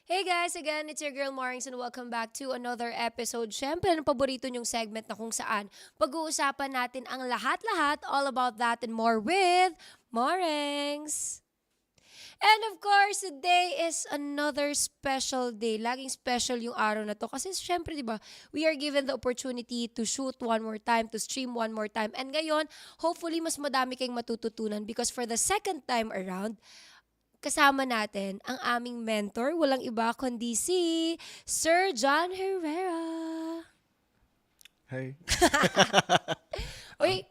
Hey guys, again, it's your girl MORENX and welcome back to another episode. Syempre, ang paborito nyong segment na kung saan pag-uusapan natin ang lahat-lahat, all about that and more with MORENX. And of course, today is another special day. Laging special yung araw na to. Kasi syempre, di ba, we are given the opportunity to shoot one more time, to stream one more time. And ngayon, hopefully, mas madami kayong matututunan because for the second time around, kasama natin ang aming mentor, walang iba kundi si Sir John Herrera. Hey. Uy,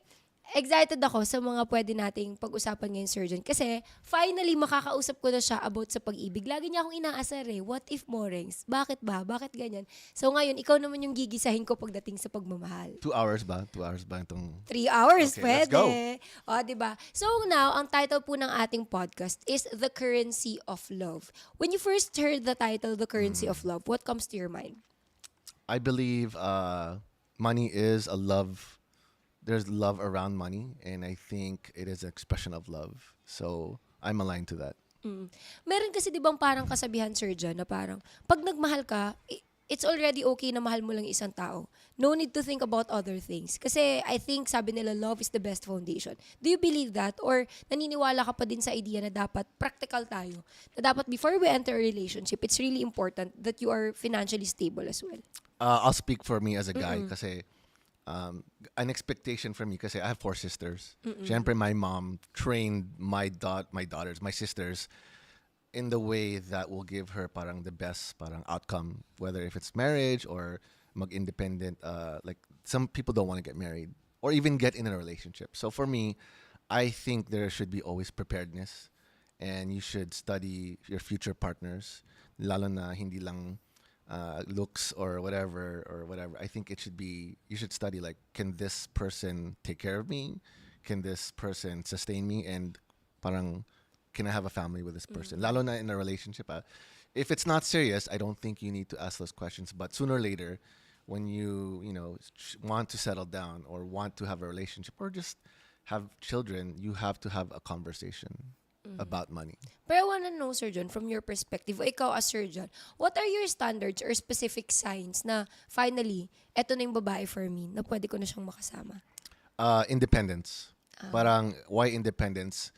excited ako sa mga pwede nating pag-usapan ngayon, Sir John. Kasi finally, makakausap ko na siya about sa pag-ibig. Lagi niya akong inaasar eh. What if Morengs? Bakit ba? Bakit ganyan? So ngayon, ikaw naman yung gigisahin ko pagdating sa pagmamahal. 2 hours ba? 2 hours ba itong... 3 hours, Okay, let's pwede. go. O, diba? So now, ang title po ng ating podcast is The Currency of Love. When you first heard the title, The Currency of Love, what comes to your mind? I believe money is a love. There's love around money, and I think it is an expression of love. So I'm aligned to that. Meron kasi di bang parang kasabihan, Sir John, na parang pag nagmahal ka, it's already okay na mahal mo lang isang tao. No need to think about other things. Kasi I think, sabi nila, love is the best foundation. Do you believe that? Or naniniwala ka pa din sa idea na dapat practical tayo? Na dapat before we enter a relationship, it's really important that you are financially stable as well. I'll speak for me as a guy kasi an expectation from me kasi I have 4 sisters. Siyempre, my mom trained my daughters, my sisters, in the way that will give her parang the best parang outcome, whether if it's marriage or mag-independent. Like some people don't want to get married or even get in a relationship. So for me, I think there should be always preparedness, and you should study your future partners, lalo na hindi lang looks or whatever. I think it should be, you should study like, can this person take care of me? Can this person sustain me? And parang, can I have a family with this person? Lalo na in a relationship. If it's not serious, I don't think you need to ask those questions. But sooner or later, when you want to settle down or want to have a relationship or just have children, you have to have a conversation about money. But I wanna know, Sir John, from your perspective, o ikaw as Sir John, what are your standards or specific signs na finally, eto na yung babae for me, na pwede ko na siyang makasama? Independence. Parang, why independence?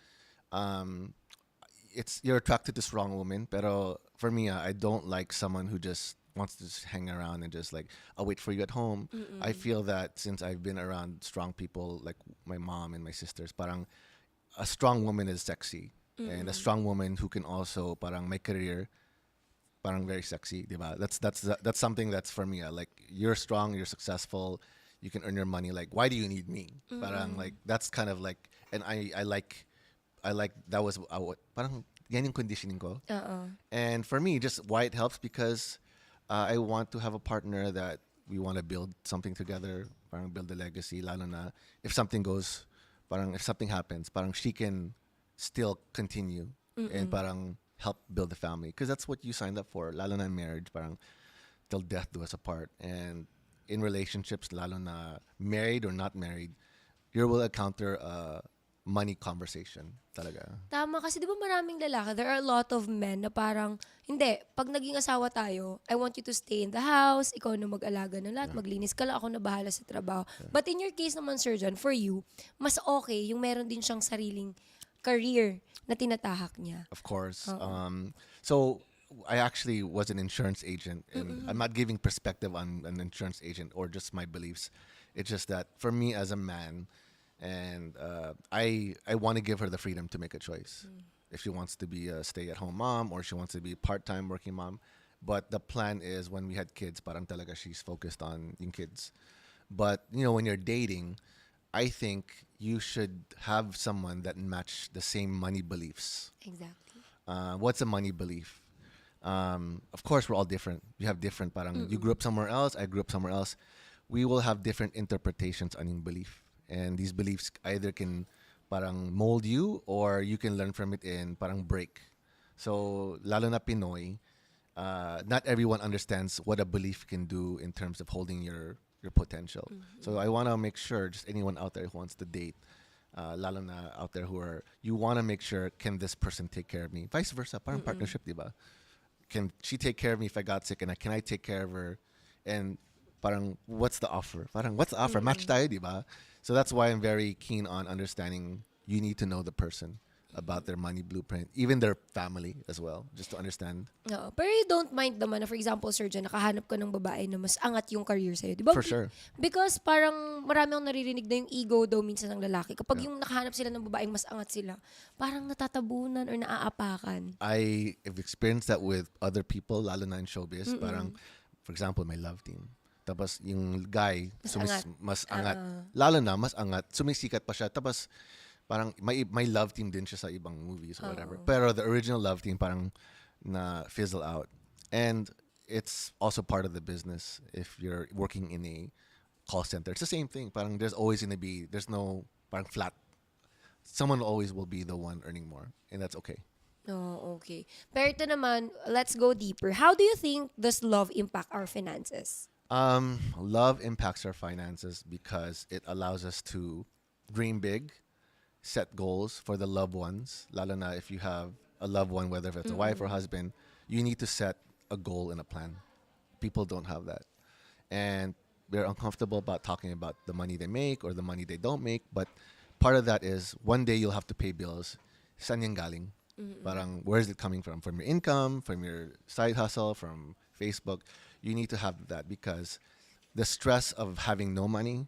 It's, you're attracted to strong women, pero for me, I don't like someone who just wants to just hang around and just like, I'll wait for you at home. I feel that since I've been around strong people like my mom and my sisters, parang a strong woman is sexy. And a strong woman who can also parang make career, parang very sexy, diba? That's something that's for me. Like, you're strong, you're successful, you can earn your money. Like, why do you need me? Parang like, that's kind of like, and I like that was parang yan yung conditioning ko. And for me, just why it helps because I want to have a partner that we want to build something together, parang build a legacy. Lalo na if something goes, parang if something happens, parang she can still continue and parang help build a family because that's what you signed up for. Lalo na in marriage, parang till death do us apart. And in relationships, lalo na married or not married, you will encounter money conversation talaga. Tama, kasi di ba maraming lalaki, there are a lot of men na parang, hindi, pag naging asawa tayo, I want you to stay in the house, ikaw na mag-alaga ng lahat, maglinis ka lang, ako na bahala sa trabaho. But in your case naman, Sir John, for you, mas okay yung meron din siyang sariling career na tinatahak niya. Of course. So I actually was an insurance agent, and I'm not giving perspective on an insurance agent or just my beliefs. It's just that for me as a man, and I want to give her the freedom to make a choice. If she wants to be a stay-at-home mom or she wants to be a part-time working mom. But the plan is when we had kids, parang talaga she's focused on yung kids. But, when you're dating, I think you should have someone that match the same money beliefs. Exactly. What's a money belief? Of course, we're all different. We have different, parang you grew up somewhere else, I grew up somewhere else. We will have different interpretations on yung belief. And these beliefs either can parang mold you or you can learn from it and parang break. So, lalo na Pinoy, not everyone understands what a belief can do in terms of holding your potential. So I want to make sure, just anyone out there who wants to date, lalo na out there who are, you want to make sure, can this person take care of me? Vice versa, parang partnership, di ba? can she take care of me if I got sick, and can I take care of her? And parang what's the offer? Parang what's the offer? Match tayo, di ba? So that's why I'm very keen on understanding. You need to know the person about their money blueprint, even their family as well, just to understand. Oo. Pero you don't mind naman na, for example, sir, dyan, nakahanap ka ng babae na mas angat yung career sa'yo. Di ba? For sure. Because parang marami akong naririnig na yung ego daw minsan ng lalaki. Kapag yung nakahanap sila ng babaeng mas angat sila, parang natatabunan or naaapakan. I have experienced that with other people, lalo na in showbiz. Parang, for example, my love team. Tapos yung guy, mas angat. Lalo na, mas angat. Sumisikat pa siya. Tapos, parang may love team din siya sa ibang movies or whatever. Pero the original love team parang na fizzle out. And it's also part of the business if you're working in a call center. It's the same thing. Parang there's no parang flat. Someone always will be the one earning more. And that's okay. Oh, okay. Pero ito naman, let's go deeper. How do you think does love impact our finances? Love impacts our finances because it allows us to dream big, set goals for the loved ones. Lalo na if you have a loved one, whether it's a wife or husband, you need to set a goal and a plan. People don't have that. And they're uncomfortable about talking about the money they make or the money they don't make. But part of that is one day you'll have to pay bills. Saan yan galing? Parang, where is it coming from? From your income, from your side hustle, from Facebook? You need to have that because the stress of having no money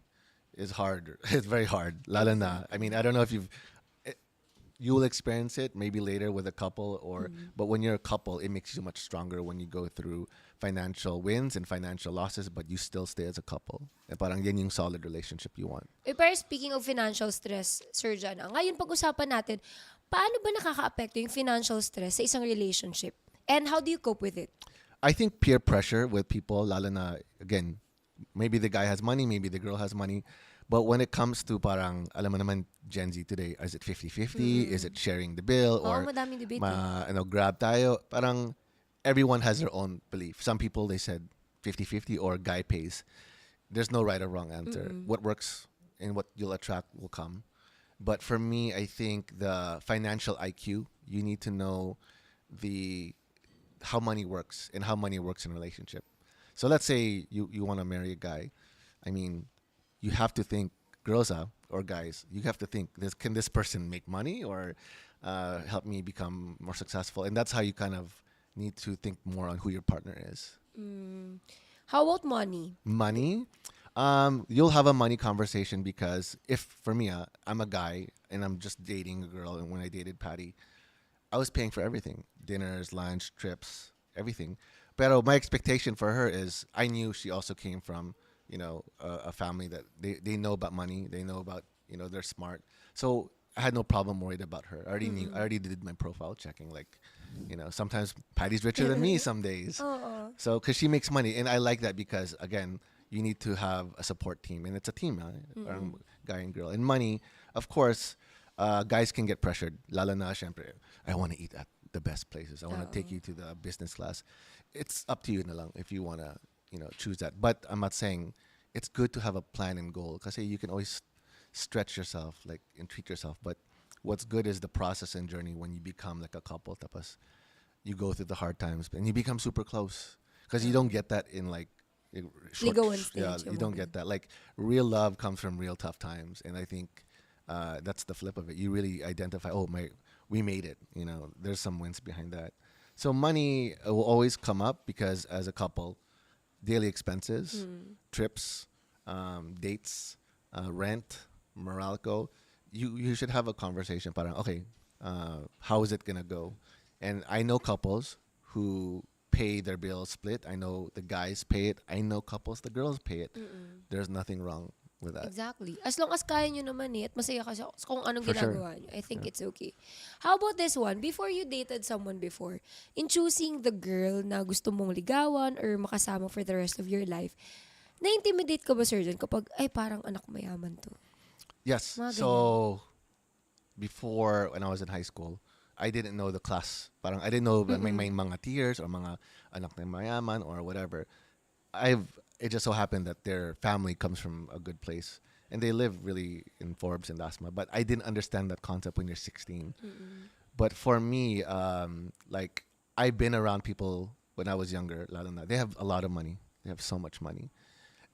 is hard. It's very hard. Lalo na. I mean, I don't know if you will experience it maybe later with a couple but when you're a couple, it makes you much stronger when you go through financial wins and financial losses, but you still stay as a couple. And parang yan yung solid relationship you want. Pero speaking of financial stress, Sir John, ngayon pag-usapan natin, paano ba nakaka-apekto yung financial stress sa isang relationship? And how do you cope with it? I think peer pressure with people, lalo na, again, maybe the guy has money, maybe the girl has money. But when it comes to parang, alam mo naman, Gen Z today, is it 50-50? Is it sharing the bill? Or madaming debate. grab tayo? Parang everyone has their own belief. Some people, they said 50-50 or guy pays. There's no right or wrong answer. What works and what you'll attract will come. But for me, I think the financial IQ, you need to know how money works and how money works in a relationship. So let's say you want to marry a guy. I mean, you have to think, girls or guys, you have to think, can this person make money or help me become more successful? And that's how you kind of need to think more on who your partner is. How about money? Money? You'll have a money conversation because for me, I'm a guy and I'm just dating a girl. And when I dated Patty, I was paying for everything. Dinners, lunch, trips, everything. Pero my expectation for her is I knew she also came from, a family that they know about money. They know about, they're smart. So I had no problem worried about her. I already knew. I already did my profile checking. Like, sometimes Patty's richer than me some days. So, because she makes money. And I like that because, again, you need to have a support team. And it's a team, guy and girl. And money, of course, guys can get pressured. Lalo na, syempre, I want to eat at the best places. I want to take you to the business class. It's up to you na lang if you want to, choose that. But I'm not saying it's good to have a plan and goal because you can always stretch yourself and treat yourself. But what's good is the process and journey when you become like a couple. Tapos you go through the hard times and you become super close because you don't get that in you don't get that. Like real love comes from real tough times. And I think that's the flip of it. You really identify, we made it. There's some wins behind that. So money will always come up because as a couple, daily expenses, trips, dates, rent, Meralco, you should have a conversation. Parang, okay, how is it going to go? And I know couples who pay their bills split. I know the guys pay it. I know couples, the girls pay it. There's nothing wrong with that. Exactly. As long as kaya nyo naman at masaya ka sa kung anong For ginagawa nyo, I think it's okay. How about this one? Before you dated someone before, in choosing the girl na gusto mong ligawan or makasama for the rest of your life, na-intimidate ka ba, Sir John, kapag, ay, parang anak mayaman to? Yes. Mga So, before, when I was in high school, I didn't know the class. Parang I didn't know may mga tiers or mga anak na mayaman or whatever. It just so happened that their family comes from a good place and they live really in Forbes and Dasma. But I didn't understand that concept when you're 16. But for me, I've been around people when I was younger, lalo na, they have a lot of money. They have so much money.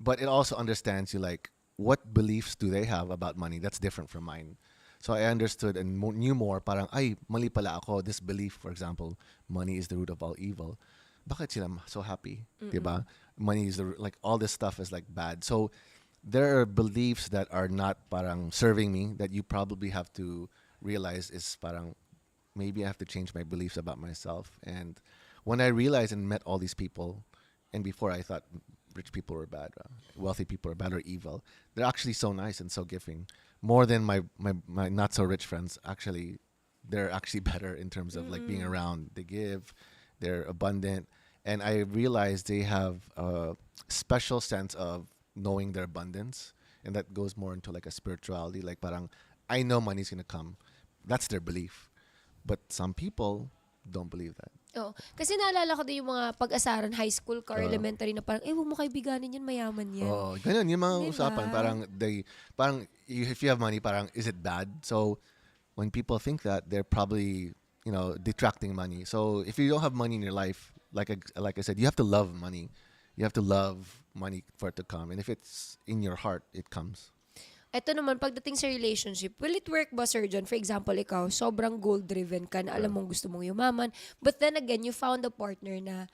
But it also understands you like what beliefs do they have about money that's different from mine. So I understood and knew more parang ay mali pala ako this belief, for example, money is the root of all evil. Bakit sila so happy? 'Di ba? Money is like all this stuff is like bad. So there are beliefs that are not parang serving me that you probably have to realize is parang maybe I have to change my beliefs about myself. And when I realized and met all these people, and before I thought rich people were bad, wealthy people are bad or evil, they're actually so nice and so giving. More than my not so rich friends, actually, they're actually better in terms of like being around. They give, they're abundant. And I realized they have a special sense of knowing their abundance. And that goes more into like a spirituality. Like parang, I know money's going to come. That's their belief. But some people don't believe that. Oo. Kasi naalala ko din yung mga pag-asaran, high school ka or elementary na parang, huwag mo kaibiganin yan, mayaman yan. Oh, ganun yung mga Diba? usapan. Parang if you have money, parang is it bad? So when people think that, they're probably, detracting money. So if you don't have money in your life, like I said, you have to love money. You have to love money for it to come. And if it's in your heart, it comes. Ito naman, pagdating sa relationship, will it work ba, Sir John? For example, ikaw, sobrang goal-driven ka na alam mong gusto mong yumaman. But then again, you found a partner na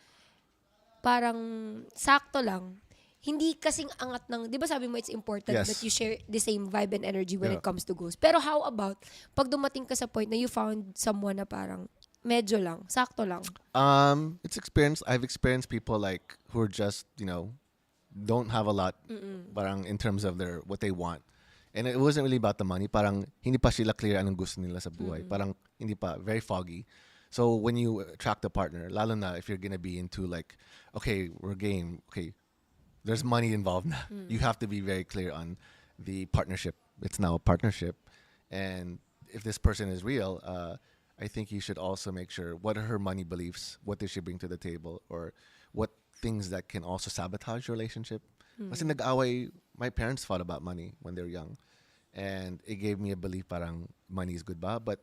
parang sakto lang. Hindi kasing angat ng, di ba sabi mo it's important Yes. that you share the same vibe and energy when Yeah. it comes to goals. Pero how about, pag dumating ka sa point na you found someone na parang medyo lang, sakto lang. It's experience. I've experienced people like who are just, don't have a lot, parang in terms of what they want. And it wasn't really about the money. Parang hindi pa sila clear anong gusto nila sa buhay. Parang hindi pa, very foggy. So when you attract a partner, lalo na if you're gonna be into like, okay, we're game, okay, there's money involved na. You have to be very clear on the partnership. It's now a partnership. And if this person is real, I think you should also make sure what are her money beliefs, what does she bring to the table, or what things that can also sabotage your relationship. Kasi nag-away, my parents fought about money when they were young. And it gave me a belief parang money is good ba? But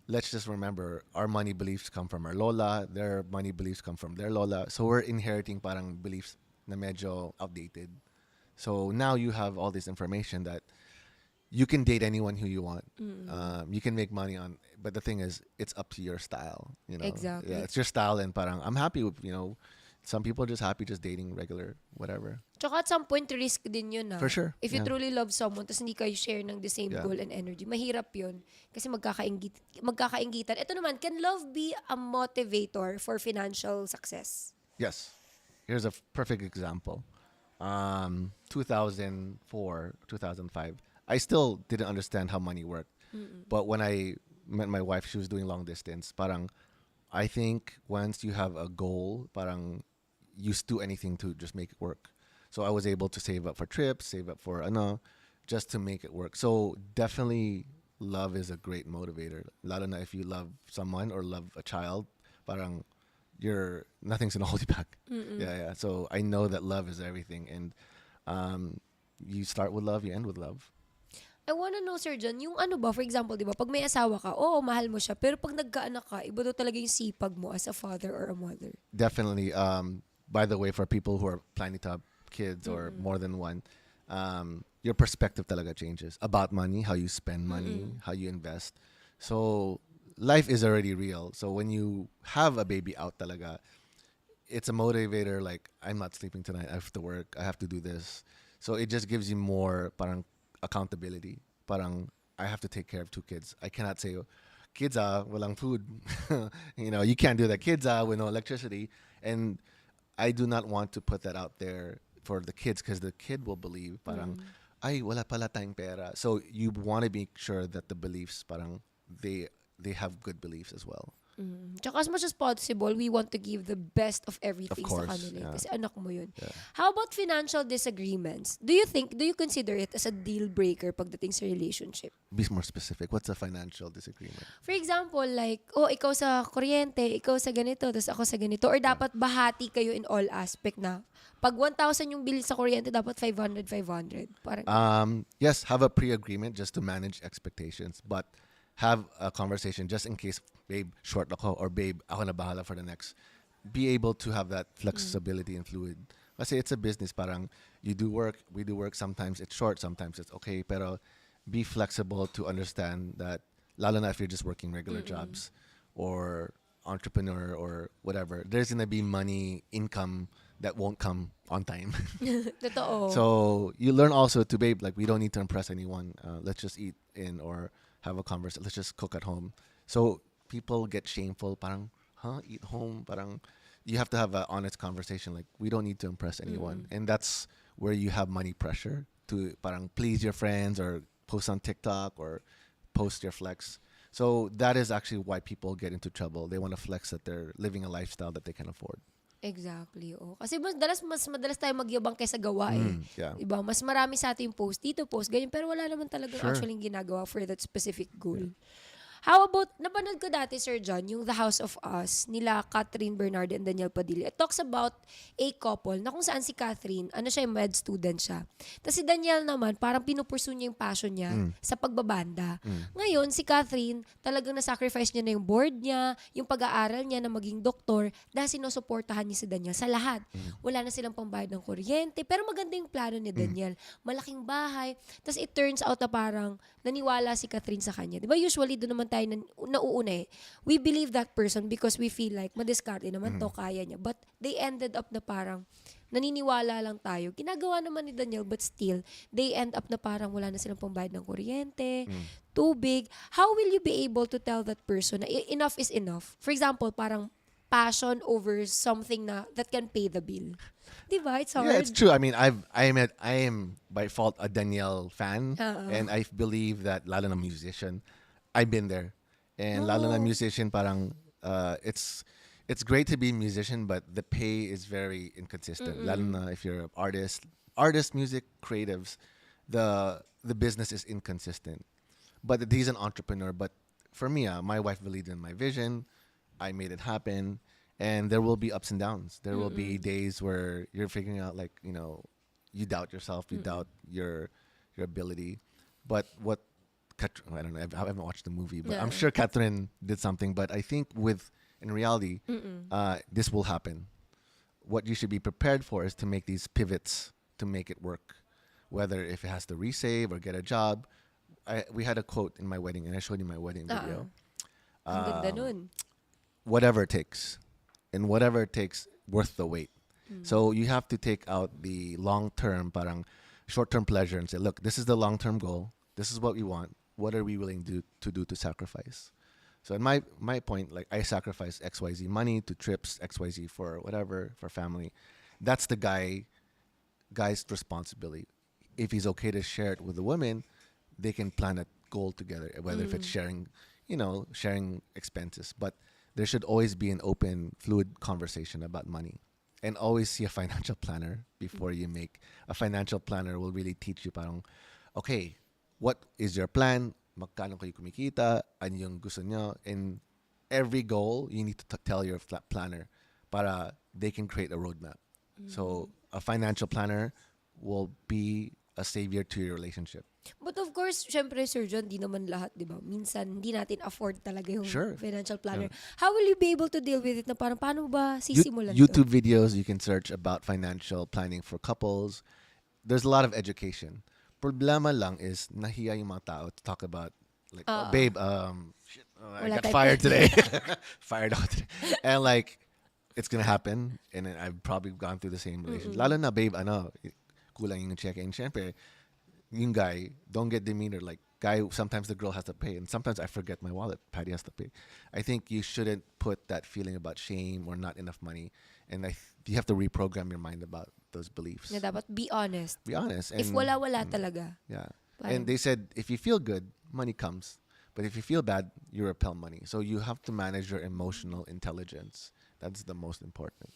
let's just remember, our money beliefs come from our lola, their money beliefs come from their lola. So we're inheriting parang beliefs na medyo outdated. So now you have all this information that you can date anyone who you want. You can make money on, but the thing is, it's up to your style. Exactly. Yeah, it's your style, and parang I'm happy with some people are just happy just dating regular whatever. Tsaka at some point, risk din yun For sure. If you Yeah. truly love someone, tapos hindi kayo share ng the same Yeah. goal and energy, mahirap yun. Kasi magkakaingitan. Ito naman, can love be a motivator for financial success? Yes. Here's a perfect example. 2004, 2005. I still didn't understand how money worked. But when I met my wife, she was doing long distance. Parang, I think once you have a goal, parang you do anything to just make it work. So I was able to save up for trips, save up for just to make it work. So definitely love is a great motivator. Lalo na if you love someone or love a child, parang nothing's gonna hold you back. Yeah. So I know that love is everything, and you start with love, you end with love. I wanna know, Sir John, yung ano ba, for example, di ba, pag may asawa ka, oo, mahal mo siya, pero pag nagkaanak ka, iba daw talaga yung sipag mo as a father or a mother. Definitely. By the way, for people who are planning to have kids or more than one, your perspective talaga changes about money, how you spend money, how you invest. So life is already real. So when you have a baby out talaga, it's a motivator. Like, I'm not sleeping tonight. I have to work. I have to do this. So it just gives you more parang accountability. Parang I have to take care of two kids. I cannot say, kids walang food. You can't do that. Kids with no electricity. And I do not want to put that out there for the kids, because the kid will believe parang ay wala pala tayong pera. So you want to make sure that the beliefs parang they have good beliefs as well. Tsaka as much as possible, we want to give the best of everything Of course, sa kanila. yeah. Kasi anak mo yun. Yeah. How about financial disagreements? Do you consider it as a deal breaker pagdating sa relationship? Be more specific. What's a financial disagreement? For example, like, ikaw sa kuryente, ikaw sa ganito, tapos ako sa ganito. Or dapat bahati kayo in all aspect na pag 1,000 yung bill sa kuryente, dapat 500. Parang, Yes, have a pre-agreement just to manage expectations, but have a conversation just in case, babe, short ako, or babe, ako na bahala for the next be able to have that flexibility and fluid. Kasi it's a business. Parang you do work, we do work. Sometimes it's short, sometimes it's okay. Pero be flexible to understand that, lalo na if you're just working regular jobs or entrepreneur or whatever, there's gonna be money, income that won't come on time. Totoo. So you learn also to, babe, like we don't need to impress anyone. Let's just eat in or have a conversation. Let's just cook at home. So people get shameful. Parang, huh? Eat home? Parang, you have to have an honest conversation. Like, we don't need to impress anyone. And that's where you have money pressure to parang please your friends or post on TikTok or post your flex. So that is actually why people get into trouble. They want to flex that they're living a lifestyle that they can afford. Exactly. Oh. Kasi mas madalas tayo magyabang kaysa gawa eh. Yeah. Diba? Mas marami sa ating post dito, post ganyan, pero wala naman talagang Sure. actually ginagawa for that specific goal. How about, napanood ko dati, Sir John, yung The House of Us, nila Catherine Bernardo and Daniel Padilla. It talks about a couple na kung saan si Catherine, siya, yung med student siya. Tapos si Daniel naman, parang pinupursue niya yung passion niya sa pagbabanda. Ngayon, si Catherine, talagang na-sacrifice niya na yung board niya, yung pag-aaral niya na maging doktor, dahil sinusuportahan niya si Daniel sa lahat. Wala na silang pambayad ng kuryente, pero maganda yung plano ni Daniel. Malaking bahay. Tapos it turns out na parang naniwala si Catherine sa kanya. Di ba usually doon naman tayo nauuna eh. We believe that person because we feel like madiskarte naman to, kaya niya. But they ended up na parang naniniwala lang tayo. Ginagawa naman ni Daniel but still, they end up na parang wala na silang pambayad ng kuryente, tubig. How will you be able to tell that person na enough is enough? For example, parang passion over something na that can pay the bill. Diba? It's hard. Yeah, it's true. I mean, I am by fault a Danielle fan, and I believe that lalo na musician, I've been there, and lalo na musician, parang it's great to be a musician, but the pay is very inconsistent. Lalo na if you're an artist, music creatives, the business is inconsistent. But he's an entrepreneur. But for me, my wife believed in my vision. I made it happen. And there will be ups and downs. There will be days where you're figuring out, like, you doubt yourself, you doubt your ability. But what, I don't know, I haven't watched the movie, but I'm sure Catherine did something. But I think in reality, this will happen. What you should be prepared for is to make these pivots to make it work. Whether if it has to resave or get a job. We had a quote in my wedding, and I showed you my wedding video. Ang ganda nun. Whatever it takes. And whatever it takes, worth the wait. So you have to take out the long-term, parang short-term pleasure and say, look, this is the long-term goal. This is what we want. What are we willing to do to sacrifice? So in my point, like, I sacrifice XYZ money to trips, XYZ for whatever, for family. That's the guy's responsibility. If he's okay to share it with the women, they can plan a goal together, whether if it's sharing expenses. But there should always be an open, fluid conversation about money. And always see a financial planner before you make. A financial planner will really teach you parang, okay, what is your plan? Magkano kayo kumikita? Ano yung gusto nyo? In every goal, you need to tell your planner para they can create a roadmap. So a financial planner will be a savior to your relationship. But of course, syempre, Sir John, di naman lahat, di ba? Minsan, hindi natin afford talaga yung financial planner. How will you be able to deal with it? Na parang, paano ba sisimulan YouTube videos, you can search about financial planning for couples. There's a lot of education. Problema lang is, nahiya yung mga tao to talk about, like, oh, babe, shit, I got fired today. Fired out today. And like, it's gonna happen. And I've probably gone through the same relationship. Lalo na, babe, kulang yung check. And syempre, yung guy, don't get demeanor. Like, guy, sometimes the girl has to pay, and sometimes I forget my wallet. Patty has to pay. I think you shouldn't put that feeling about shame or not enough money, and you have to reprogram your mind about those beliefs. Na dapat be honest. Be honest. And, if wala talaga. Yeah. And they said, if you feel good, money comes. But if you feel bad, you repel money. So you have to manage your emotional intelligence. That's the most important.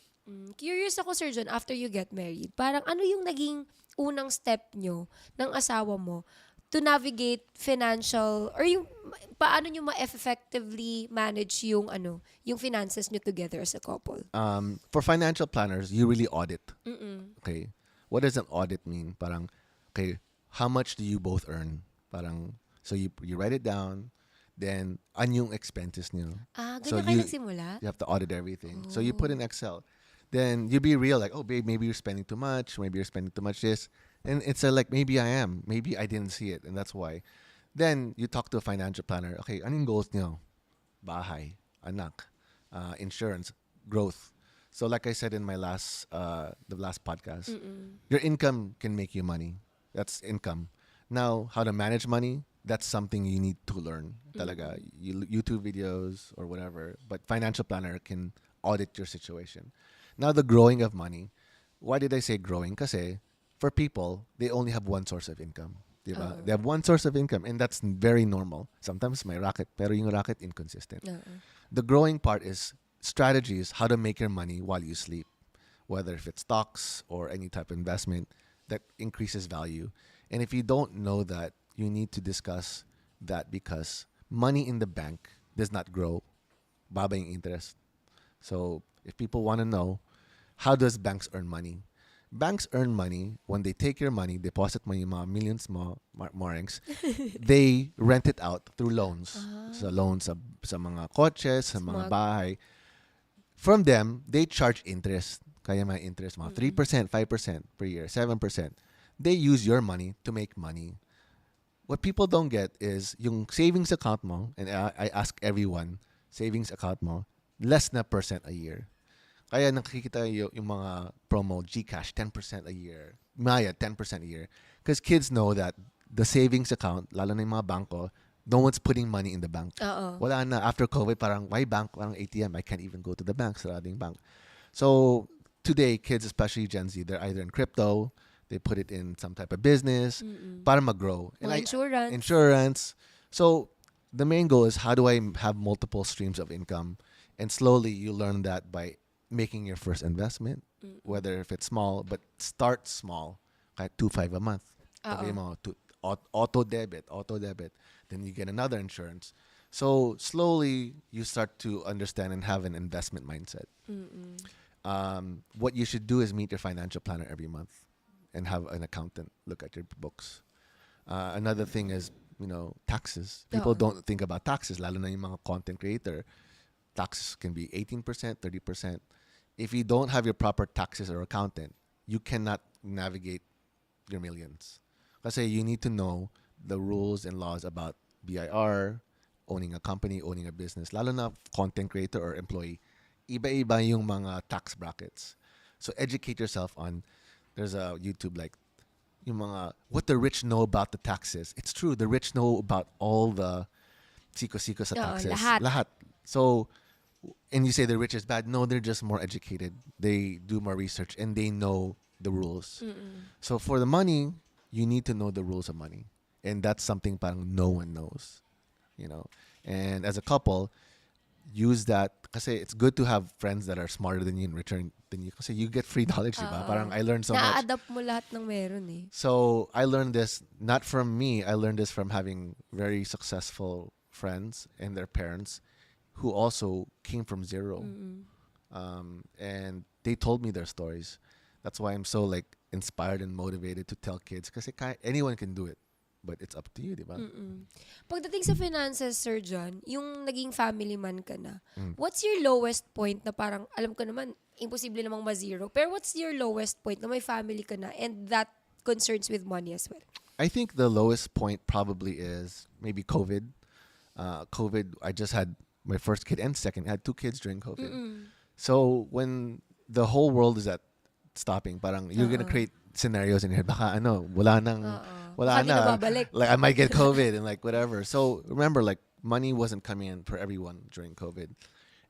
Curious ako, Sir John, after you get married, parang ano yung naging unang step nyo ng asawa mo to navigate financial, or yung paano nyo ma-effectively manage yung yung finances nyo together as a couple? For financial planners, you really audit. Okay. What does an audit mean? Parang, okay, how much do you both earn? Parang, so you write it down. Then, anyong expenses niyo. So Ganyan kayo nagsimula? you have to audit everything. So you put in Excel. Then you be real, like, oh, babe, maybe you're spending too much. Maybe you're spending too much this. And it's like, maybe I am. Maybe I didn't see it. And that's why. Then you talk to a financial planner. Okay, anong goals niyo? Bahay, anak, insurance, growth. So like I said in my the last podcast, your income can make you money. That's income. Now, how to manage money, that's something you need to learn. Talaga, YouTube videos or whatever. But financial planner can audit your situation. Now, the growing of money. Why did I say growing? Kasi for people, they only have one source of income. Diba? They have one source of income, and that's very normal. Sometimes may racket, pero yung racket inconsistent. The growing part is strategies, how to make your money while you sleep, whether if it's stocks or any type of investment that increases value. And if you don't know that, you need to discuss that because money in the bank does not grow. Baba yung interest. So if people want to know, how does banks earn money? Banks earn money when they take your money, deposit mo yung mga millions mo, MORENX, they rent it out through loans. So loans sa mga kotses, sa mga bahay. From them, they charge interest. Kaya may interest, mga 3%, 5% per year, 7%. They use your money to make money. What people don't get is yung savings account mo, and I ask everyone, savings account mo, less na percent a year. Kaya nakikita yung mga promo, GCash, 10% a year, Maya, 10% a year. Because kids know that the savings account, lalo na yung mga banko, no one's putting money in the bank. Wala na. After COVID, parang, why bank? Parang ATM. I can't even go to the bank. Sarading bank. So, today, kids, especially Gen Z, they're either in crypto, they put it in some type of business, para mag-grow. And insurance. So, the main goal is how do I have multiple streams of income? And slowly, you learn that by making your first investment, whether if it's small, but start small, kahit 2.5 a month. Sabi mo, auto debit. Then you get another insurance. So slowly you start to understand and have an investment mindset. What you should do is meet your financial planner every month and have an accountant look at your books. Another thing is, taxes. People don't think about taxes, lalo na yung mga content creator. Taxes can be 18%, 30%. If you don't have your proper taxes or accountant, you cannot navigate your millions. Kasi you need to know the rules and laws about BIR, owning a company, owning a business, lalo na content creator or employee. Iba-iba yung mga tax brackets. So educate yourself on, there's a YouTube like, yung mga, what the rich know about the taxes. It's true, the rich know about all the siko-siko sa taxes. Lahat. So, and you say the rich is bad. No, they're just more educated. They do more research and they know the rules. So for the money, you need to know the rules of money. And that's something parang no one knows, And as a couple, use that kasi it's good to have friends that are smarter than you and richer than you kasi you get free knowledge, diba? Parang I learned so much. Na-adapt mo lahat ng meron eh. So I learned this not from me. I learned this from having very successful friends and their parents who also came from zero. And they told me their stories. That's why I'm so inspired and motivated to tell kids kasi anyone can do it. But it's up to you, di ba? Pagdating sa finances, Sir John, yung naging family man ka na, what's your lowest point na parang, alam ko naman, imposible namang ma-zero, pero what's your lowest point na may family ka na and that concerns with money as well? I think the lowest point probably is maybe COVID. COVID, I just had my first kid and second. I had 2 kids during COVID. So when the whole world is at stopping, parang you're gonna create scenarios in your head. Baka wala na. Like I might get COVID and whatever. So remember, money wasn't coming in for everyone during COVID,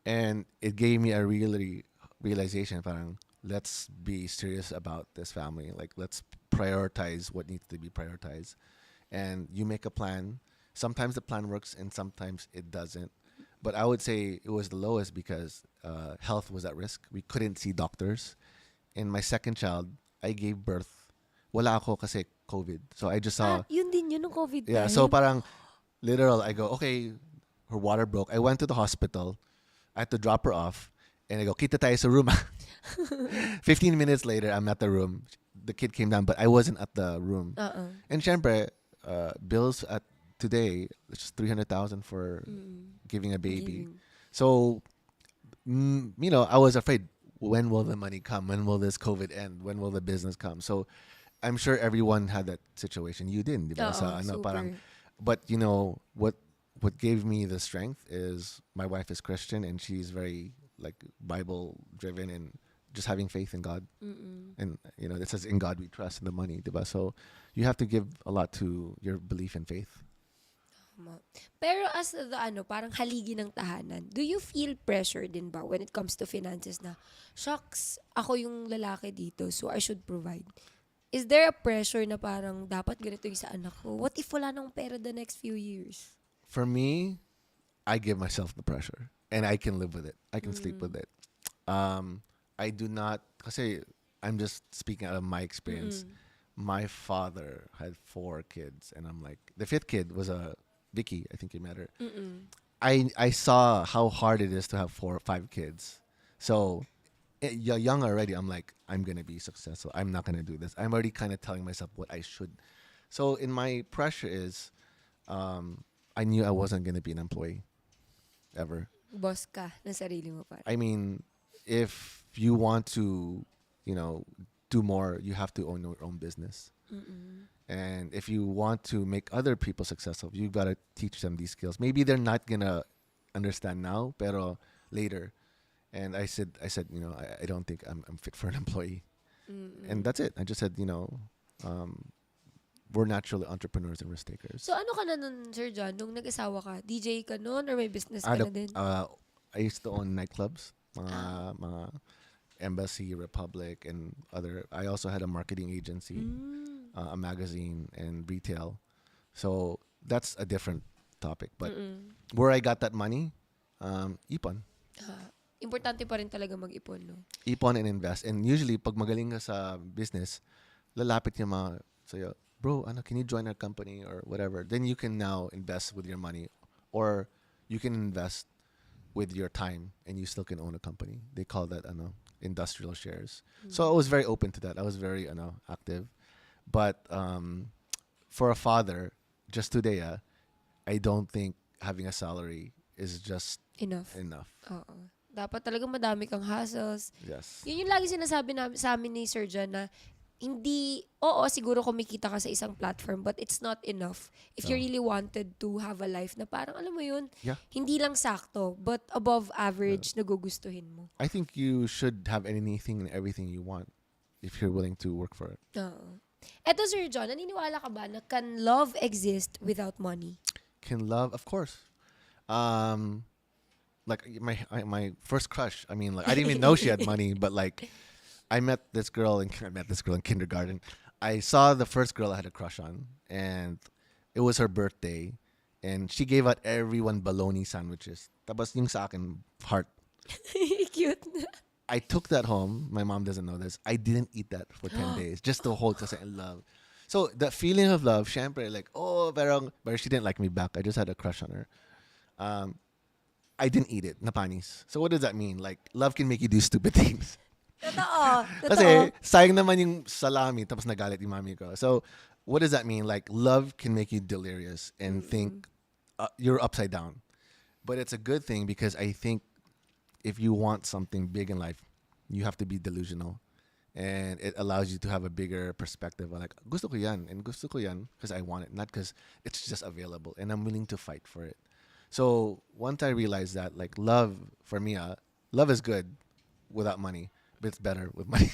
and it gave me a realization. Parang let's be serious about this family. Let's prioritize what needs to be prioritized, and you make a plan. Sometimes the plan works, and sometimes it doesn't. But I would say it was the lowest because health was at risk. We couldn't see doctors. In my second child, I gave birth. Wala ako kasi COVID. So I just saw... yun din yun, ng COVID Yeah, so parang literal, I go, okay, her water broke. I went to the hospital. I had to drop her off. And I go, kita tayo sa room. 15 minutes later, I'm at the room. The kid came down, but I wasn't at the room. And syempre, bills today, it's just 300,000 for giving a baby. Giving. So, I was afraid. When will the money come? When will this COVID end? When will the business come? So, I'm sure everyone had that situation. You didn't, di ba? Sa, Super. but what gave me the strength is my wife is Christian and she's very like Bible driven and just having faith in God. And it says in God we trust in the money, diba? So you have to give a lot to your belief and faith. Tama. Pero as the parang haligi ng tahanan, do you feel pressure din ba when it comes to finances na, shucks, ako yung lalaki dito, so I should provide? Is there a pressure na parang dapat ganito yung sa anak ko? What if wala nang pera the next few years? For me, I give myself the pressure and I can live with it. I can sleep with it. I do not, kasi I'm just speaking out of my experience. My father had 4 kids and I'm like, the 5th kid was a Vicky, I think you met her. I saw how hard it is to have 4 or 5 kids. So young already, I'm like, I'm going to be successful. I'm not going to do this. I'm already kind of telling myself what I should. So in my pressure is, I knew I wasn't going to be an employee ever. Boss ka na sarili mo pa. I mean, if you want to, do more, you have to own your own business. And if you want to make other people successful, you've got to teach them these skills. Maybe they're not going to understand now, pero later. And I said, I don't think I'm fit for an employee. And that's it. I just said, we're naturally entrepreneurs and risk takers. So ano ka na nun, Sir John, nung nag-asawa ka? DJ ka nun or may business ka na din? I used to own nightclubs, mga Embassy, Republic, and other. I also had a marketing agency, a magazine, and retail. So that's a different topic. But where I got that money, ipon. Importante pa rin talaga mag-ipon, no? Ipon and invest. And usually, pag magaling ka sa business, lalapit yung mga sa'yo, bro, can you join our company or whatever? Then you can now invest with your money. Or you can invest with your time and you still can own a company. They call that, industrial shares. So I was very open to that. I was very, active. But for a father, just today, I don't think having a salary is just Enough. Oo. Dapat talaga madami kang hassles. Yes. Yun yung lagi sinasabi sa amin ni Sir John na siguro kumikita ka sa isang platform but it's not enough. If you really wanted to have a life na parang, alam mo yun, hindi lang sakto but above average nagugustuhin mo. I think you should have anything and everything you want if you're willing to work for it. Oo. Eto, Sir John, naniniwala ka ba na can love exist without money? Can love? Of course. Like my first crush. I mean, like I didn't even know she had money, but like I met this girl in kindergarten. I saw the first girl I had a crush on, and it was her birthday, and she gave out everyone bologna sandwiches. Tapos yung sa akin, heart. Cute. I took that home. My mom doesn't know this. I didn't eat that for 10 days just to hold kasi in love. So the feeling of love, syempre, like, but she didn't like me back. I just had a crush on her. I didn't eat it, napanis. So what does that mean? Like, love can make you do stupid things. Totoo. Kasi sayang naman yung salami tapos nagalit yung mami ko. So what does that mean? Like, love can make you delirious and think you're upside down. But it's a good thing because I think if you want something big in life, you have to be delusional. And it allows you to have a bigger perspective. Like, gusto ko yan and gusto ko yan because I want it, not because it's just available and I'm willing to fight for it. So once I realized that, like, love, for me, love is good without money, but it's better with money.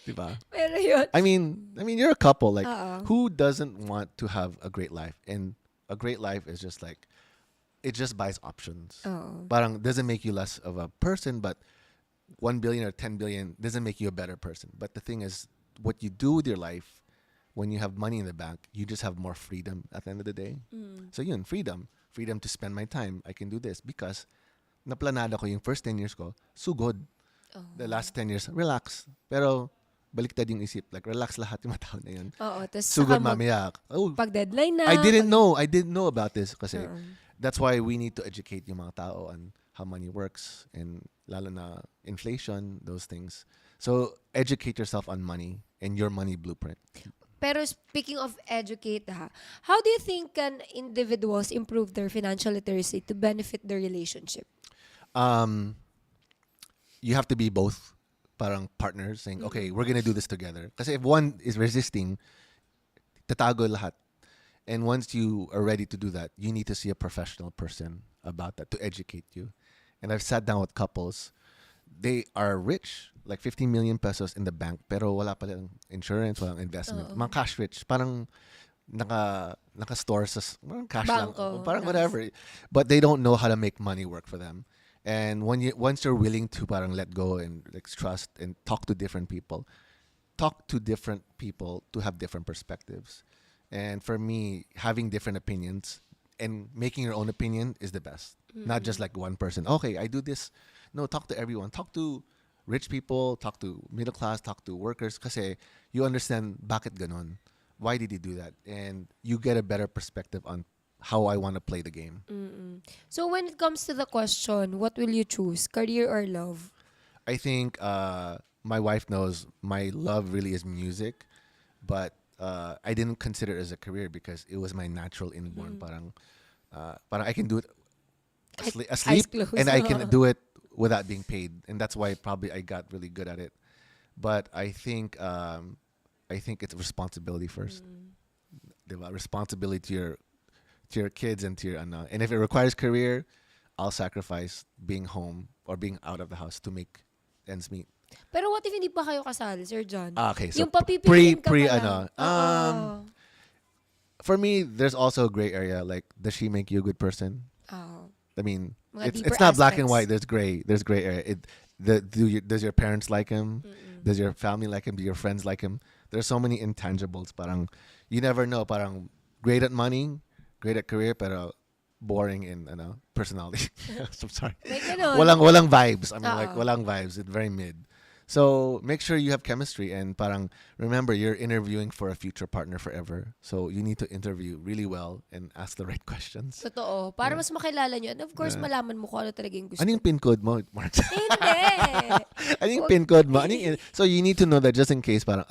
Diba? Pero yun. I mean, you're a couple. Like, who doesn't want to have a great life? And a great life is just like, it just buys options. Parang doesn't make you less of a person, but 1 billion or 10 billion doesn't make you a better person. But the thing is, what you do with your life, when you have money in the bank, you just have more freedom at the end of the day. So yun, freedom to spend my time. I can do this because naplanada ko yung first 10 years ko, sugod. The last 10 years, relax. Pero baliktad yung isip, like relax lahat yung mga tao na yun. Sugod mamaya. Pag deadline na. I didn't know about this kasi that's why we need to educate yung mga tao on how money works and lalo na inflation, those things. So educate yourself on money and your money blueprint. Pero speaking of educate how do you think can individuals improve their financial literacy to benefit their relationship? Um, you have to be both parang partners saying, okay, we're gonna do this together. Because if one is resisting, tatago lahat. And once you are ready to do that, you need to see a professional person about that to educate you. And I've sat down with couples. They are rich, like 50 million pesos in the bank, pero wala palang insurance, walang investment. Oo. Mga cash rich, parang naka-store sa parang cash lang, Bangko, parang nice. whatever. But they don't know how to make money work for them. And once you're willing to parang let go and like trust and talk to different people to have different perspectives. And for me, having different opinions and making your own opinion is the best. Not just like one person. Okay, I do this. No, talk to everyone. Talk to rich people, talk to middle class, talk to workers. Kasi you understand bakit ganon. Why did he do that? And you get a better perspective on how I want to play the game. So when it comes to the question, what will you choose, career or love? I think my wife knows my love really is music, but I didn't consider it as a career because it was my natural inborn. Parang I can do it Eyes asleep, closed. and I can do it without being paid, and that's why probably I got really good at it. But I think it's responsibility first. Diba? Responsibility to your kids and to your ano. And if it requires career, I'll sacrifice being home or being out of the house to make ends meet. Pero what if hindi pa kayo kasal, Sir John? Okay, so Yung papipiliin ka pre pa lang. ano. For me, there's also a gray area. Like, does she make you a good person? Oo. I mean, Mga it's deeper not black and aspects. white. There's gray. There's gray area. Does your parents like him? Does your family like him? Do your friends like him? There's so many intangibles. Parang you never know. Parang great at money, great at career, pero boring in personality. I'm sorry. May ganun. Walang vibes. I mean, like Oo. walang vibes. It's very mid. So make sure you have chemistry and parang remember you're interviewing for a future partner forever. So you need to interview really well and ask the right questions. Totoo. Para mas makilala nyo. And of course, Yeah. malaman mo kung ano talaga yung gusto. Ano yung pin code mo, Mark? Hindi. Ano yung pin code mo? So you need to know that just in case parang,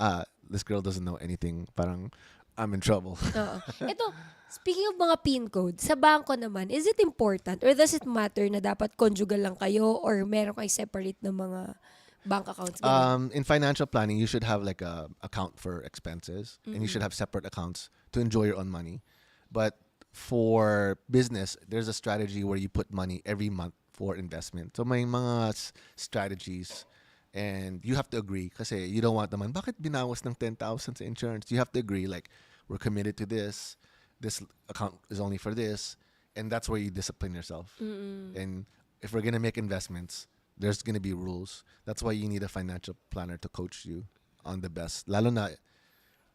this girl doesn't know anything. Parang, I'm in trouble. Oo. Ito, speaking of mga PIN code, sa bangko naman, is it important or does it matter na dapat conjugal lang kayo or meron kayo separate na mga bank accounts? Ganun? In financial planning, you should have like a account for expenses, and you should have separate accounts to enjoy your own money. But for business, there's a strategy where you put money every month for investment. So may mga strategies, and you have to agree kasi you don't want naman, bakit binawas ng 10,000 sa insurance? You have to agree, like, we're committed to this. This account is only for this. And that's where you discipline yourself. And if we're going to make investments, there's going to be rules. That's why you need a financial planner to coach you on the best. Lalo na,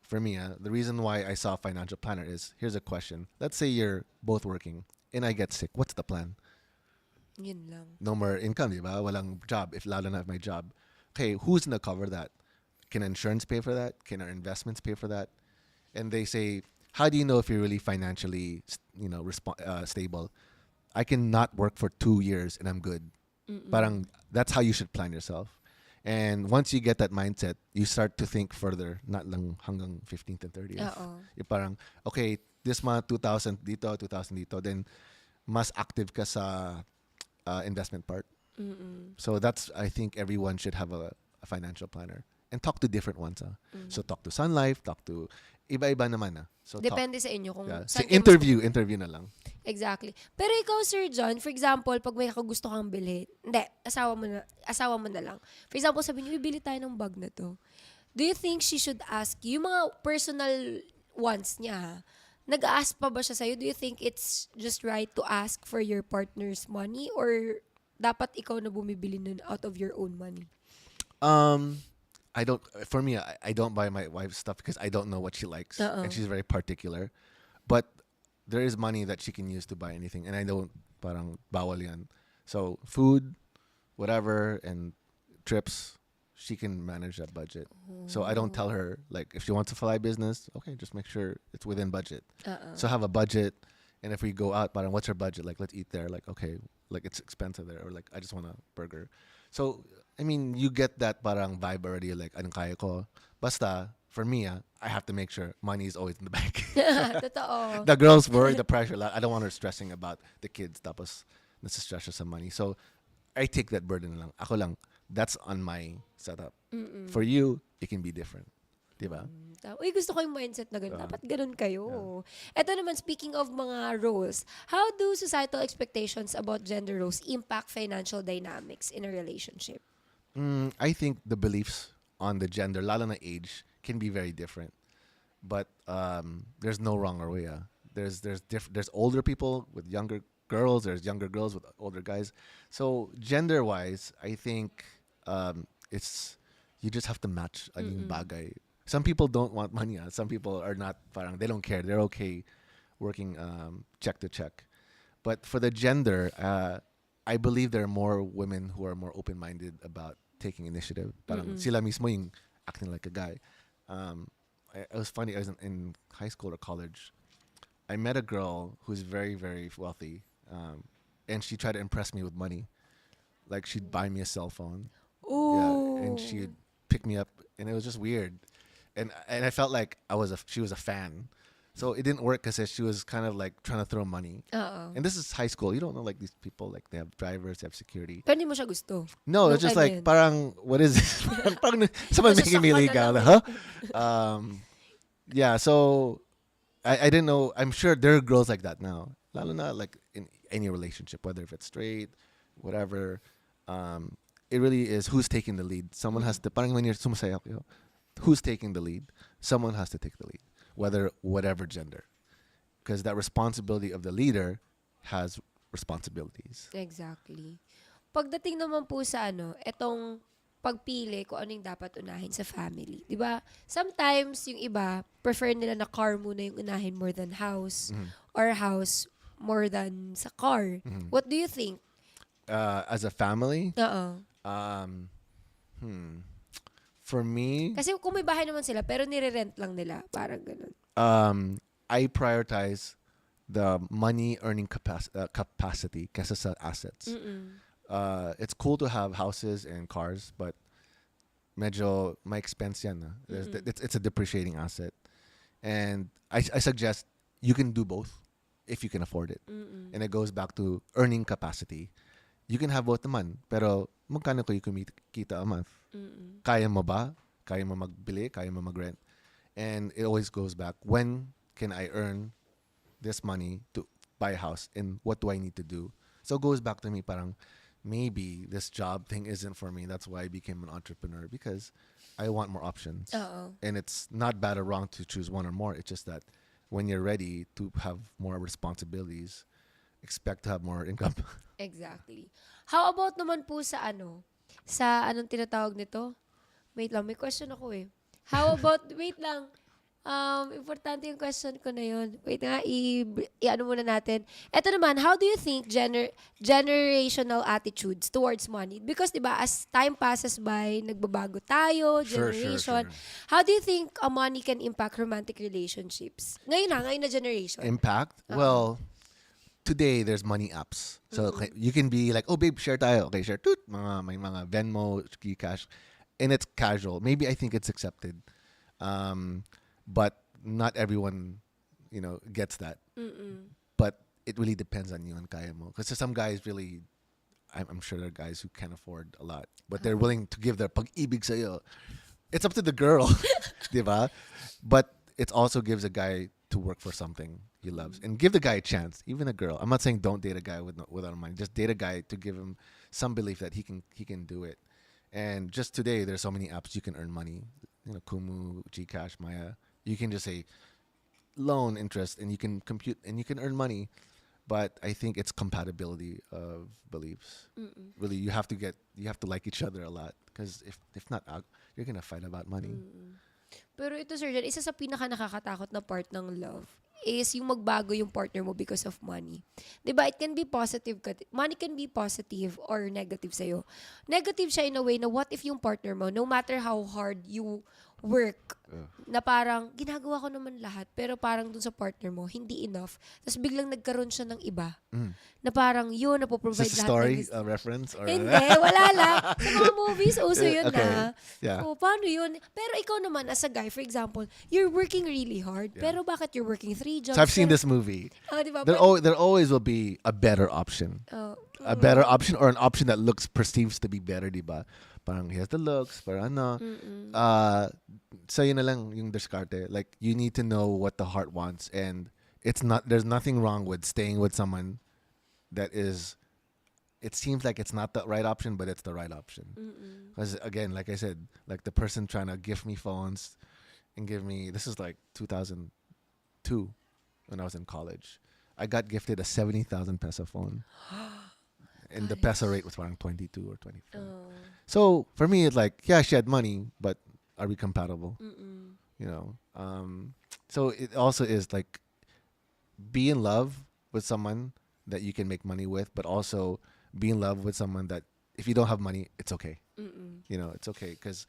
for me, the reason why I saw a financial planner is, here's a question. Let's say you're both working and I get sick. What's the plan? Yun lang. No more income, di ba? Walang job. Lalo na if my job. Okay, who's going to cover that? Can insurance pay for that? Can our investments pay for that? And they say, how do you know if you're really financially, stable? I can not work for 2 years and I'm good. Parang that's how you should plan yourself. And once you get that mindset, you start to think further, not lang hanggang 15th and 30th. Oo. Yung parang, okay, this month 2,000 dito, 2,000 dito, then mas active ka sa investment part. So that's, I think everyone should have a financial planner. And talk to different ones. So talk to Sun Life, talk to iba-iba naman. So Depende sa inyo kung yeah. So saan kayo interview na lang. Exactly. Pero ikaw, Sir John, for example, pag may gusto kang bilhin, hindi, asawa mo na lang. For example, sabi niyo, bibili tayo ng bag na to. Do you think she should ask you, yung mga personal wants niya, nag-ask pa ba siya sa'yo? Do you think it's just right to ask for your partner's money or dapat ikaw na bumibili nun out of your own money? I don't buy my wife's stuff because I don't know what she likes. And she's very particular. But there is money that she can use to buy anything. And I don't, parang bawal yan. So food, whatever, and trips, she can manage that budget. So I don't tell her, like, if she wants to fly business, okay, just make sure it's within budget. So have a budget. And if we go out, parang what's her budget? Like, let's eat there. Like, okay, like it's expensive there. Or like, I just want a burger. So, I mean, you get that parang vibe already, like, anong kaya ko. Basta, for me, I have to make sure money is always in the bank. Totoo. The girls worry, the pressure. I don't want her stressing about the kids. Tapos nasa-stress siya sa money. So I take that burden lang. Ako lang. That's on my setup. For you, it can be different. Diba? Uy, gusto ko yung mindset na gano'n. Dapat gano'n kayo. Ito naman, speaking of mga roles, how do societal expectations about gender roles impact financial dynamics in a relationship? I think the beliefs on the gender, lalo na age, can be very different. But there's no wrong or way. There's older people with younger girls. There's younger girls with older guys. So gender-wise, I think it's you just have to match a yung bagay. Some people don't want money. Some people are not. Parang they don't care. They're okay working check to check. But for the gender, I believe there are more women who are more open-minded about taking initiative. Parang sila mismo yung acting like a guy. It was funny. I was in high school or college. I met a girl who's very, very wealthy, and she tried to impress me with money. Like she'd buy me a cell phone, Ooh. and she'd pick me up, and it was just weird. And I felt like she was a fan. So it didn't work because she was kind of like trying to throw money. And this is high school. You don't know like these people, like they have drivers, they have security. Pero hindi mo siya gusto. No, it's just like parang what is this? Parang someone making me legal, huh? Yeah, so I didn't know. I'm sure there are girls like that now. Lalo na like in any relationship, whether if it's straight, whatever. It really is who's taking the lead. Someone has to. Parang when you're sumasayaw kayo, who's taking the lead? Someone has to take the lead, whatever gender, because that responsibility of the leader has responsibilities. Exactly. Pagdating naman po sa etong pagpili kung ano yung dapat unahin sa family. 'Di ba? Sometimes yung iba prefer nila na car muna yung unahin more than house or house more than sa car. What do you think? As a family, Oo. for me, Kasi kung may bahay naman sila pero nire-rent lang nila, parang ganun. I prioritize the money earning capacity kesa sa assets. It's cool to have houses and cars, but medyo may expense yan. It's a depreciating asset. And I suggest you can do both if you can afford it. And it goes back to earning capacity. You can have both naman, pero magkano ko yung kumita a month? Kaya mo ba? Kaya mo magbili? Kaya mo mag-rent? And it always goes back, when can I earn this money to buy a house? And what do I need to do? So it goes back to me parang, maybe this job thing isn't for me. That's why I became an entrepreneur, because I want more options. And it's not bad or wrong to choose one or more. It's just that when you're ready to have more responsibilities, expect to have more income. Exactly. How about naman po sa sa anong tinatawag nito? Wait lang, may question ako eh. How about, wait lang, importante yung question ko na yun. Wait nga, i-ano muna natin. Ito naman, how do you think generational attitudes towards money? Because diba, as time passes by, nagbabago tayo, generation. Sure. How do you think money can impact romantic relationships? Ngayon na generation. Impact? Well, today there's money apps. So you can be like, oh babe, share tayo. Okay, share. Toot. May mga Venmo, Gcash. And it's casual. Maybe I think it's accepted. But not everyone, gets that. But it really depends on you and kaya mo. Because some guys really, I'm sure there are guys who can't afford a lot, but they're willing to give their pag-ibig sa'yo. It's up to the girl, diba? But it also gives a guy to work for something he loves and give the guy a chance, even a girl. I'm not saying don't date a guy without money. Just date a guy to give him some belief that he can do it. And just today, there's so many apps you can earn money. Kumu, Gcash, Maya. You can just say loan interest, and you can compute, and you can earn money. But I think it's compatibility of beliefs. Really, you have to like each other a lot, because if not, you're gonna fight about money. Pero ito, Sir Jan, isa sa pinaka nakakatakot na part ng love is yung magbago yung partner mo because of money. 'Di ba? It can be positive. Money can be positive or negative sa'yo. Negative siya in a way na what if yung partner mo, no matter how hard you work Na parang, ginagawa ko naman lahat, pero parang dun sa partner mo, hindi enough. Tapos biglang nagkaroon siya ng iba. Na parang yun, Is napoprovide this a lahat ng story gusto. reference? Or Hindi, wala lang. Sa mga movies, uso yun Okay. na. Yeah. O, paano yun? Pero ikaw naman, as a guy, for example, you're working really hard, Yeah. pero bakit you're working 3 jobs? So I've seen Pero- this movie. Oh, di ba? There always will be a better option. Oh, A better option or an option that looks perceives to be better, diba? Parang he has the looks, parang ano. So yun na lang yung diskarte. Like, you need to know what the heart wants, and there's nothing wrong with staying with someone that is, it seems like it's not the right option, but it's the right option. Because again, like I said, like the person trying to gift me phones and give me, this is like 2002 when I was in college. I got gifted a 70,000 peso phone. And the peso rate was around 22 or 24. So for me, it's like, yeah, she had money, but are we compatible? You know. So it also is like, be in love with someone that you can make money with, but also be in love with someone that if you don't have money, it's okay. You know, it's okay because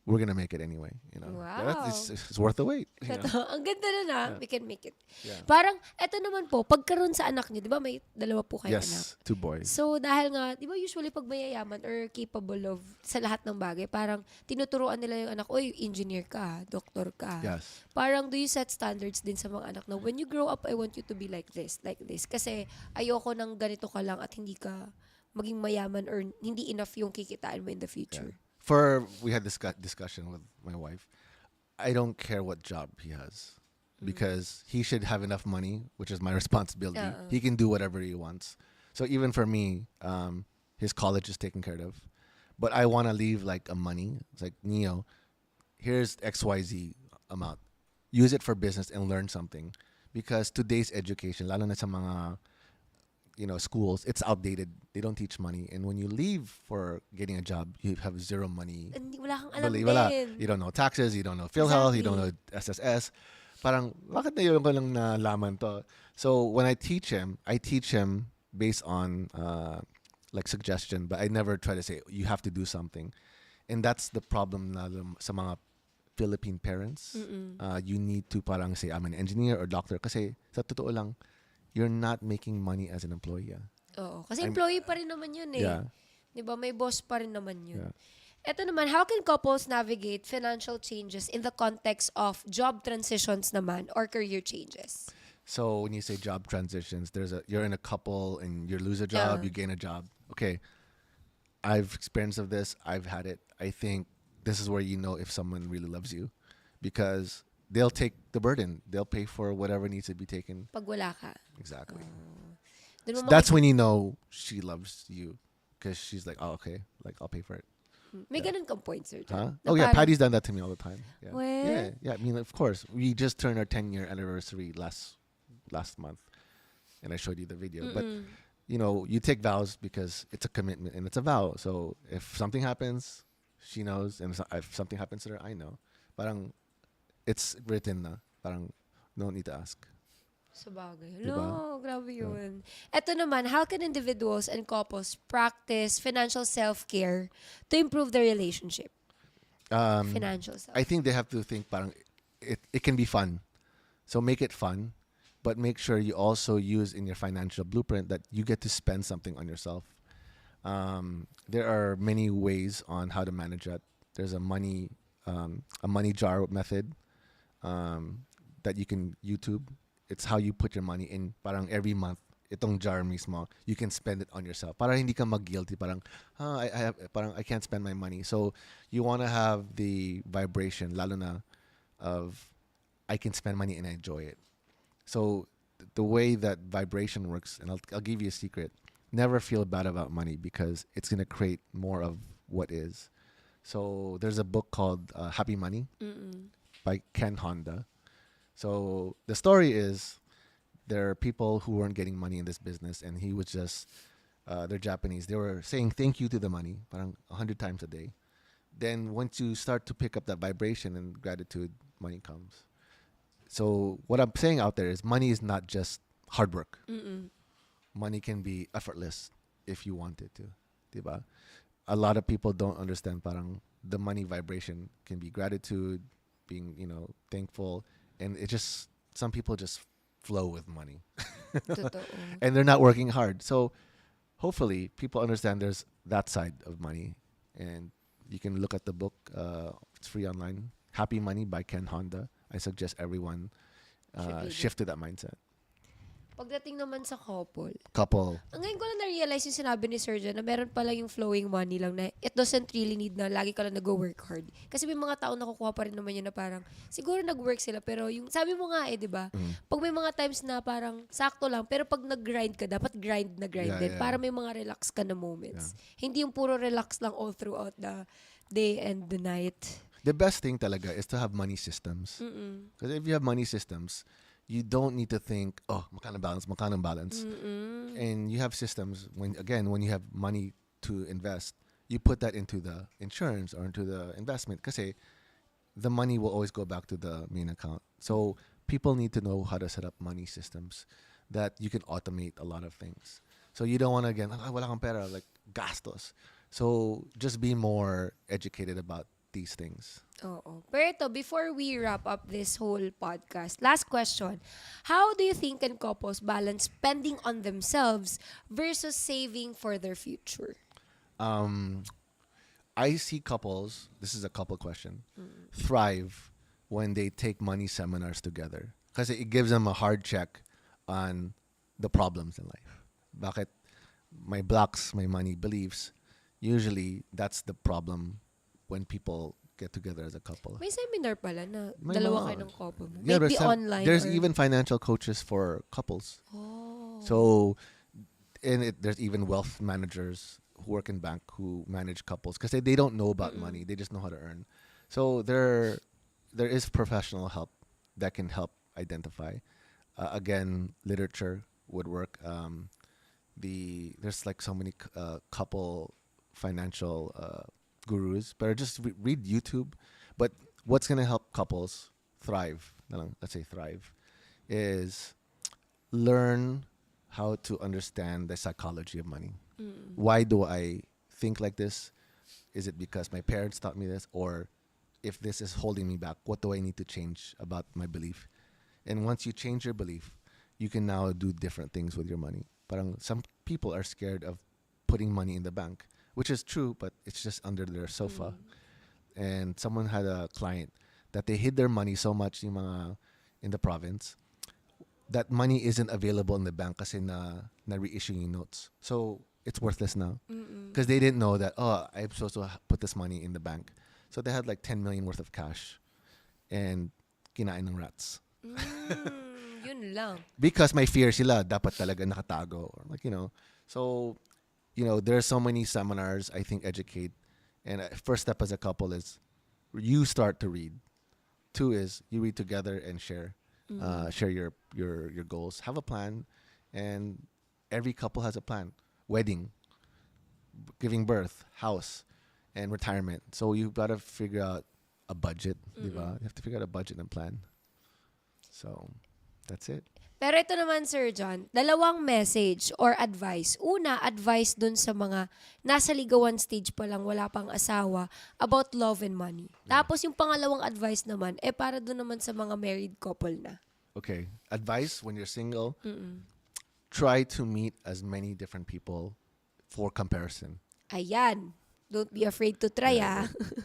we're gonna make it anyway. You know, Wow. It's worth the wait. You know? Totoo. Ang ganda na Yeah. we can make it. Yeah. Parang, eto naman po, pagkaroon sa anak niyo, di ba may 2 po kayo anak? Yes, 2 boys. So, dahil nga, di ba usually pag mayayaman or capable of sa lahat ng bagay, parang tinuturuan nila yung anak, oy, engineer ka, doctor ka. Yes. Parang do you set standards din sa mga anak na when you grow up, I want you to be like this. Kasi ayoko ng ganito ka lang at hindi ka maging mayaman or hindi enough yung kikitain mo in the future. We had this discussion with my wife. I don't care what job he has because he should have enough money, which is my responsibility. He can do whatever he wants. So even for me, his college is taken care of, but I want to leave like a money. It's like, Neo, here's XYZ amount. Use it for business and learn something, because today's education, lalo na sa mga schools, it's outdated. They don't teach money, and when you leave for getting a job, you have zero money. Hindi, wala kang alam Wala. din. You don't know taxes, you don't know PhilHealth, you don't know Exactly. SSS. Parang, bakit na yun ko lang nalaman to? So when I teach him based on like suggestion, but I never try to say, you have to do something. And that's the problem na sa mga Philippine parents. You need to parang say, I'm an engineer or doctor. Kasi sa totoo lang, you're not making money as an employee. Oo. Kasi employee pa rin naman yun eh. Yeah. Di ba? May boss pa rin naman yun. Yeah. Eto naman, how can couples navigate financial changes in the context of job transitions naman or career changes? So when you say job transitions, you're in a couple and you lose a job, you gain a job. Okay, I've experienced of this. I've had it. I think this is where you know if someone really loves you, because they'll take the burden. They'll pay for whatever needs to be taken. Pag wala ka. Exactly. Dun So mo that's when you know she loves you, because she's like, oh, okay, like I'll pay for it. May ganun kang point, sir. Huh? Na Oh yeah, parang- Patty's done that to me all the time. Yeah. Well- Yeah. I mean, of course, we just turned our 10-year anniversary last month, and I showed you the video. But you take vows because it's a commitment and it's a vow. So if something happens, she knows, and if something happens to her, I know. Parang it's written na. Parang no need to ask. Sabagay. Diba? No, grabe yun. Eto naman, how can individuals and couples practice financial self-care to improve their relationship? Financial self. I think they have to think parang it can be fun. So make it fun, but make sure you also use in your financial blueprint that you get to spend something on yourself. There are many ways on how to manage that. There's a money jar method that you can YouTube. It's how you put your money in. Parang every month, itong jar mismo, you can spend it on yourself. Para hindi ka mag-guilty. Parang, I can't spend my money. So you want to have the vibration, lalo na, of I can spend money and I enjoy it. So the way that vibration works, and I'll give you a secret, never feel bad about money, because it's going to create more of what is. So there's a book called Happy Money by Ken Honda. So the story is there are people who weren't getting money in this business, and he was just, they're Japanese. They were saying thank you to the money, parang 100 times a day. Then once you start to pick up that vibration and gratitude, money comes. So what I'm saying out there is money is not just hard work. Money can be effortless if you want it to. Diba? A lot of people don't understand parang the money vibration can be gratitude, being, thankful. And it just, some people just flow with money. Totoo. And they're not working hard. So hopefully people understand there's that side of money. And you can look at the book. It's free online. Happy Money by Ken Honda. I suggest everyone Should read it. shift to that mindset. Pagdating naman sa couple, Couple. ang ngayon ko lang na-realize yung sinabi ni Sir Jan na meron pala yung flowing money lang na it doesn't really need na lagi ka lang nag-work hard. Kasi may mga tao nakukuha pa rin naman yun na parang siguro nag-work sila pero yung sabi mo nga di ba? Pag may mga times na parang sakto lang pero pag nag-grind ka, dapat grind na grind Yeah, din yeah. para may mga relax ka na moments. Hindi yung puro relax lang all throughout the day and the night. The best thing talaga is to have money systems. Because if you have money systems, you don't need to think, oh, magkano balance. And you have systems when you have money to invest, you put that into the insurance or into the investment kasi the money will always go back to the main account. So people need to know how to set up money systems that you can automate a lot of things. So you don't want to wala kang pera, like gastos. So just be more educated about these things. Oo. Pero ito, before we wrap up this whole podcast, last question. How do you think can couples balance spending on themselves versus saving for their future? I see couples, this is a couple question, thrive when they take money seminars together. Because it gives them a hard check on the problems in life. Bakit my blocks, my money beliefs, usually that's the problem when people get together as a couple. May seminar pala na May dalawa mga- kayo ng couple mo. Yeah, Maybe online. there's or- even financial coaches for couples. Oh. So, there's even wealth managers who work in bank who manage couples because they don't know about money. They just know how to earn. So there is professional help that can help identify. Again, literature would work. There's like so many couple financial gurus, but just read YouTube. But what's gonna help couples thrive? Let's say thrive, is learn how to understand the psychology of money. Why do I think like this? Is it because my parents taught me this? Or if this is holding me back, what do I need to change about my belief? And once you change your belief, you can now do different things with your money. Parang some people are scared of putting money in the bank, which is true, but it's just under their sofa. And someone had a client that they hid their money so much in the province that money isn't available in the bank kasi na reissue yung notes. So it's worthless now because they didn't know that, I'm supposed to put this money in the bank. So they had like 10 million worth of cash and kinain ng rats. Yun lang. Because my fear sila dapat talaga nakatago, or So there's so many seminars. I think educate, and first step as a couple is you start to read. 2 is you read together and share your goals. Have a plan, and every couple has a plan. Wedding, giving birth, house, and retirement. So you've got to figure out a budget, diba? You have to figure out a budget and plan. So that's it. Pero ito naman, Sir John, dalawang message or advice. Una, advice dun sa mga nasa ligawan stage pa lang, wala pang asawa, about love and money. Tapos yung pangalawang advice naman, para dun naman sa mga married couple na. Okay. Advice when you're single, try to meet as many different people for comparison. Ayan. Don't be afraid to try,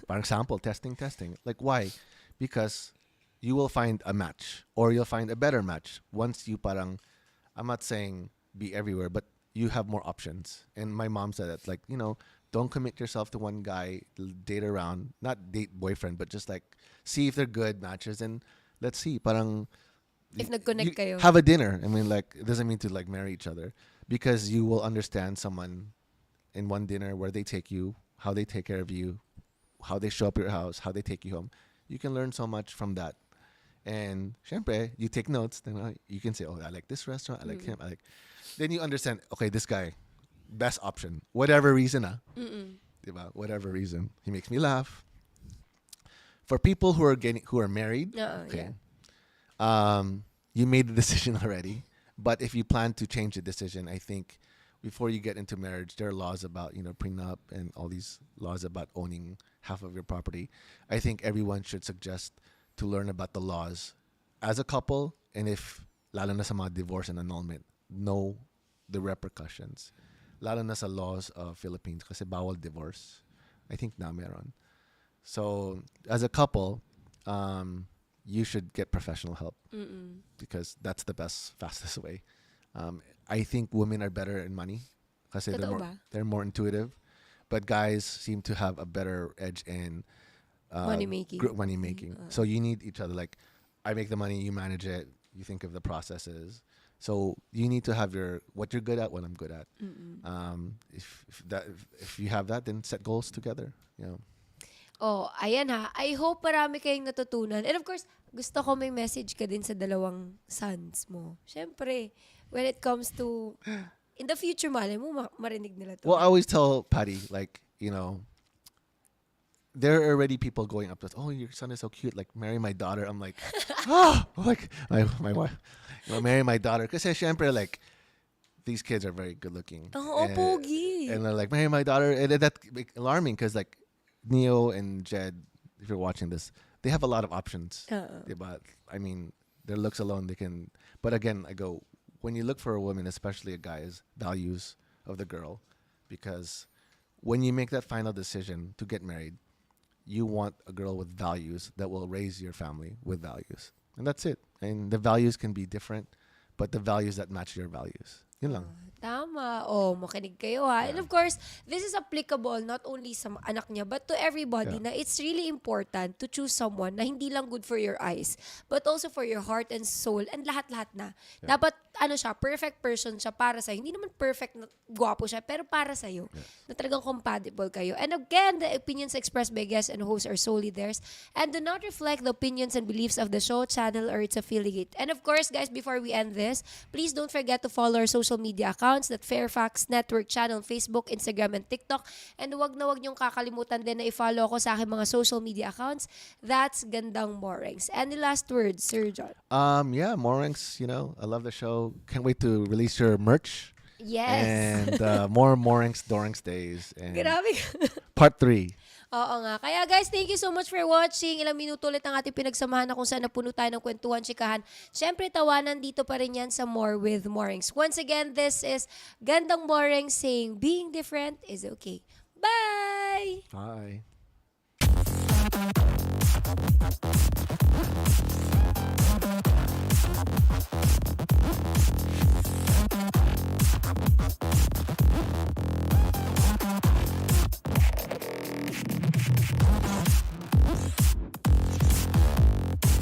For example, testing. Like, why? Because you will find a match or you'll find a better match once you I'm not saying be everywhere, but you have more options. And my mom said that, like, don't commit yourself to one guy, date around, not date boyfriend, but just like see if they're good matches and let's see. If nag-connect kayo. Have a dinner. I mean, like, it doesn't mean to like marry each other, because you will understand someone in one dinner where they take you, how they take care of you, how they show up at your house, how they take you home. You can learn so much from that. And syempre, you take notes. Then you can say, oh, I like this restaurant. I like him. Then you understand, okay, this guy, best option. Whatever reason, diba? Whatever reason. He makes me laugh. For people who are married, okay, you made the decision already. But if you plan to change the decision, I think before you get into marriage, there are laws about, prenup and all these laws about owning half of your property. I think everyone should suggest to learn about the laws as a couple, and if lalo na sa mga divorce and annulment, know the repercussions. Lalo na sa laws of Philippines kasi bawal divorce. I think na meron. So as a couple, you should get professional help because that's the best, fastest way. I think women are better in money kasi Totoo ba? they're more intuitive, but guys seem to have a better edge in Money making. group money making. So you need each other. Like, I make the money, you manage it, you think of the processes. So you need to have what you're good at, what I'm good at. If you have that, then set goals together. You know. Oh, ayan ha. I hope marami kayong natutunan. And of course, gusto ko may message ka din sa dalawang sons mo. Siyempre, when it comes to, in the future, malay mo, marinig nila to. Well, I always tell Patty, like, you know, there are already people going up to us, oh, your son is so cute, like, marry my daughter. I'm like, like, my wife, marry my daughter. Kasi syempre, like, these kids are very good looking. Oh, pogi. And they're like, marry my daughter. And that's alarming because, like, Neo and Jed, if you're watching this, they have a lot of options. But I mean, their looks alone, they can. But again, I go, when you look for a woman, especially a guy, is values of the girl, because when you make that final decision to get married, you want a girl with values that will raise your family with values, and that's it. And the values can be different, but the values that match your values. Yun lang. Tama. Oh, makinig kayo ha. And of course, this is applicable not only sa anak niya, but to everybody na it's really important to choose someone na hindi lang good for your eyes, but also for your heart and soul and lahat-lahat na. Dapat, perfect person siya para sa'yo. Hindi naman perfect na gwapo siya, pero para sa'yo. Na talagang compatible kayo. And again, the opinions expressed by guests and hosts are solely theirs and do not reflect the opinions and beliefs of the show, channel, or its affiliate. And of course, guys, before we end this, please don't forget to follow our social media accounts, that Fairfax Network Channel, Facebook, Instagram, and TikTok. And wag na wag niyong kakalimutan din na i-follow ako sa aking mga social media accounts. That's Gandang MORENX. Any last words, Sir John? Yeah, MORENX, you know, I love the show. Can't wait to release your merch. Yes. And more MORENX Dorenx days. And Grabe. part 3. Oo nga. Kaya guys, thank you so much for watching. Ilang minuto ulit ang ating pinagsamahan na kung saan napuno tayo ng kwentuhan, chikahan. Siyempre, tawanan dito pa rin yan sa More with MORENX. Once again, this is Gandang MORENX saying being different is okay. Bye! Bye.